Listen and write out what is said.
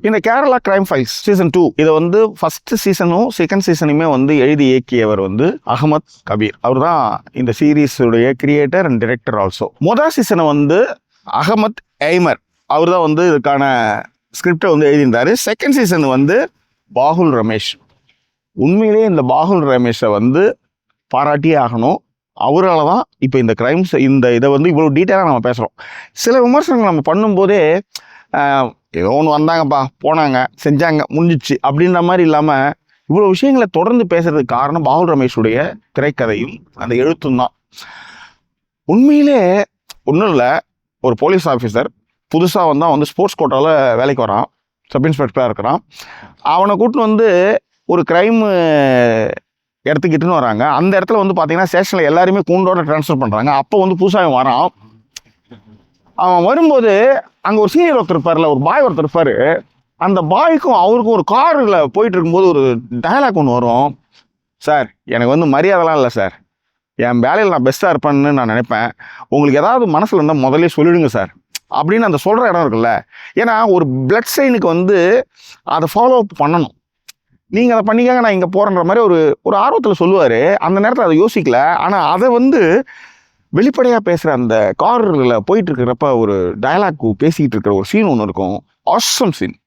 இந்த Kerala crime files season 2 இதை வந்து ஃபர்ஸ்ட் சீசனும் செகண்ட் சீசனுமே வந்து எழுதி இயக்கியவர் வந்து அகமத் கபீர். அவர் தான் இந்த சீரீஸுடைய கிரியேட்டர் அண்ட் டைரக்டர் ஆல்சோ. முதல் சீசனை வந்து அகமத் எய்மர் அவர் தான் வந்து இதுக்கான ஸ்கிரிப்டை வந்து எழுதியிருந்தாரு. செகண்ட் சீசன் வந்து பாகுல் ரமேஷ். உண்மையிலேயே இந்த பாகுல் ரமேஷை வந்து பாராட்டியே ஆகணும். அவரால் தான் இப்போ இந்த கிரைம்ஸ் இதை வந்து இவ்வளோ டீட்டெயிலாக நம்ம பேசுகிறோம். சில விமர்சனங்கள் நம்ம பண்ணும்போதே ஏதோ ஒன்று வந்தாங்கப்பா போனாங்க செஞ்சாங்க முடிஞ்சிச்சு அப்படின்ற மாதிரி இல்லாமல் இவ்வளோ விஷயங்களை தொடர்ந்து பேசுறதுக்கு காரணம் பாகுல் ரமேஷுடைய திரைக்கதையும் அந்த எழுத்தும் தான். உண்மையிலே ஒன்றும் இல்லை, ஒரு போலீஸ் ஆஃபீஸர் புதுசாக வந்து ஸ்போர்ட்ஸ் கோட்டாவில் வேலைக்கு வரான், சப் இன்ஸ்பெக்டராக இருக்கிறான். அவனை கூட்டின்னு வந்து ஒரு க்ரைம் இடத்துக்கிட்டுன்னு வராங்க. அந்த இடத்துல வந்து பார்த்தீங்கன்னா ஸ்டேஷனில் எல்லாருமே கூண்டோட ட்ரான்ஸ்ஃபர் பண்ணுறாங்க. அப்போ வந்து புதுசாக வரான். அவன் வரும்போது அங்கே ஒரு சீனியர் ஒருத்தர் இருப்பார்ல, ஒரு பாய் ஒருத்தர் இருப்பார். அந்த பாய்க்கும் அவருக்கும் ஒரு காரில் போயிட்டு இருக்கும்போது ஒரு டயலாக் ஒன்று வரும். சார் எனக்கு வந்து மரியாதைலாம் இல்லை சார், என் வேலையில் நான் பெஸ்ட்டாக இருப்பேன்னு நான் நினைப்பேன், உங்களுக்கு ஏதாவது மனசில் இருந்தால் முதல்ல சொல்லிடுங்க சார் அப்படின்னு அந்த சொல்கிற இடம் இருக்குல்ல. ஏன்னா ஒரு பிளட் சைனுக்கு வந்து அதை ஃபாலோ அப் பண்ணணும். நீங்கள் அதை பண்ணிக்காங்க நான் இங்கே போகிறன்ற மாதிரி ஒரு ஆர்வத்தில் சொல்லுவார். அந்த நேரத்தில் அதை யோசிக்கல. ஆனால் அதை வந்து வெளிப்படையாக பேசுகிற அந்த காரில் போயிட்டு இருக்கிறப்ப ஒரு டயலாக் பேசிக்கிட்டு இருக்கிற ஒரு சீன் ஒன்று இருக்கும். Awesome scene.